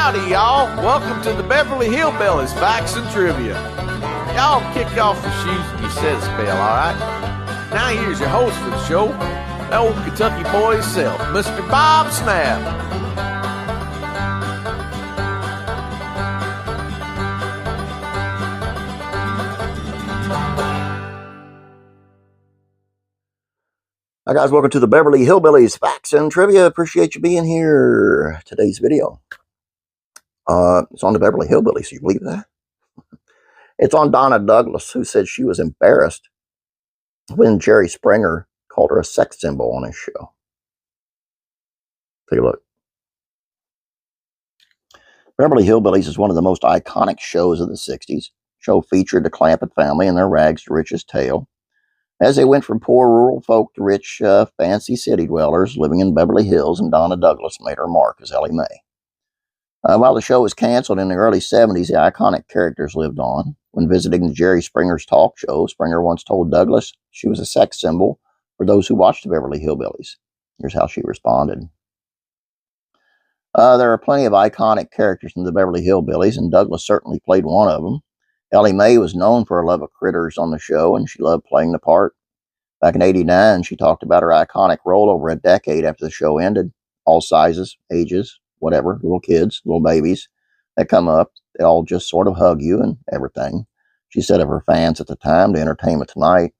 Howdy, y'all. Welcome to the Beverly Hillbillies Facts and Trivia. Y'all kick off your shoes and you set a spell, all right? Now here's your host for the show, the old Kentucky boy himself, Mr. Bob Snap. Hi guys, welcome to the Beverly Hillbillies Facts and Trivia. Appreciate you being here. Today's video, it's on the Beverly Hillbillies. You believe that? It's on Donna Douglas, who said she was embarrassed when Jerry Springer called her a sex symbol on his show. Take a look. Beverly Hillbillies is one of the most iconic shows of the 60s. The show featured the Clampett family and their rags to riches tale, as they went from poor rural folk to rich, fancy city dwellers living in Beverly Hills, and Donna Douglas made her mark as Ellie Mae. While the show was canceled in the early 70s, the iconic characters lived on. When visiting Jerry Springer's talk show, Springer once told Douglas she was a sex symbol for those who watched the Beverly Hillbillies. Here's how she responded. There are plenty of iconic characters in the Beverly Hillbillies, and Douglas certainly played one of them. Ellie Mae was known for her love of critters on the show, and she loved playing the part. Back in '89, she talked about her iconic role over a decade after the show ended. All sizes, ages, whatever, little kids, little babies that come up, they all just sort of hug you and everything. She said of her fans at the time, to Entertainment Tonight,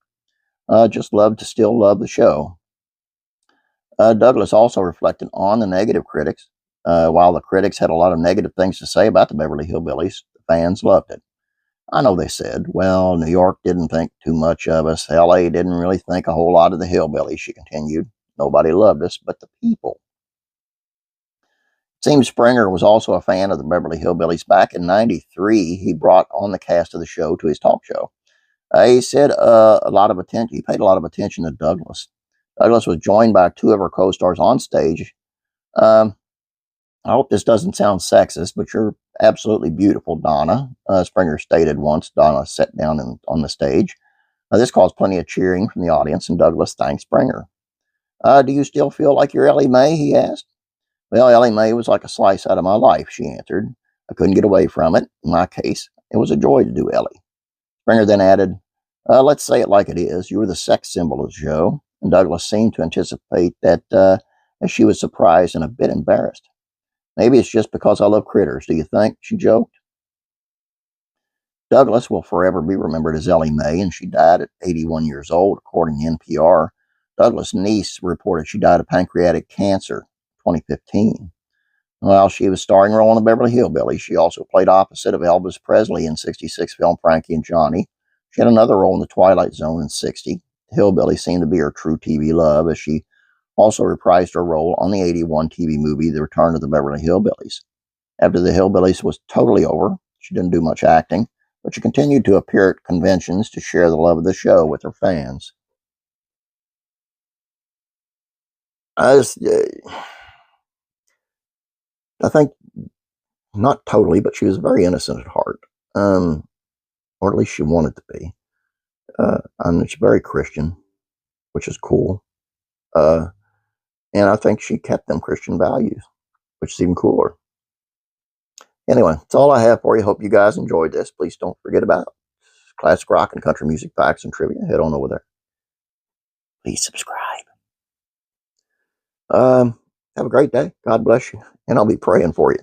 just loved to still love the show. Douglas also reflected on the negative critics. While the critics had a lot of negative things to say about the Beverly Hillbillies, the fans loved it. I know they said, well, New York didn't think too much of us. LA didn't really think a whole lot of the Hillbillies, she continued. Nobody loved us but the people. It seems Springer was also a fan of the Beverly Hillbillies. Back in '93, he brought on the cast of the show to his talk show. He said he paid a lot of attention to Douglas. Douglas was joined by two of her co-stars on stage. I hope this doesn't sound sexist, but you're absolutely beautiful, Donna, Springer stated once Donna sat down on the stage. This caused plenty of cheering from the audience, and Douglas thanked Springer. Do you still feel like you're Ellie Mae, he asked. Well, Ellie Mae was like a slice out of my life, she answered. I couldn't get away from it. In my case, it was a joy to do Ellie. Springer then added, let's say it like it is. You were the sex symbol of the show. And Douglas seemed to anticipate that as she was surprised and a bit embarrassed. Maybe it's just because I love critters, do you think? She joked. Douglas will forever be remembered as Ellie Mae, and she died at 81 years old, according to NPR. Douglas' niece reported she died of pancreatic cancer in 2015. While she was starring role in the Beverly Hillbillies, she also played opposite of Elvis Presley in '66 film Frankie and Johnny. She had another role in The Twilight Zone in '60. The Hillbillies seemed to be her true TV love, as she also reprised her role on the '81 TV movie The Return of the Beverly Hillbillies. After the Hillbillies was totally over, she didn't do much acting, but she continued to appear at conventions to share the love of the show with her fans. I think, not totally, but she was very innocent at heart, or at least she wanted to be. She's very Christian, which is cool. And I think she kept them Christian values, which is even cooler. Anyway, that's all I have for you. Hope you guys enjoyed this. Please don't forget about classic rock and country music facts and trivia. Head on over there. Please subscribe. Have a great day. God bless you. And I'll be praying for you.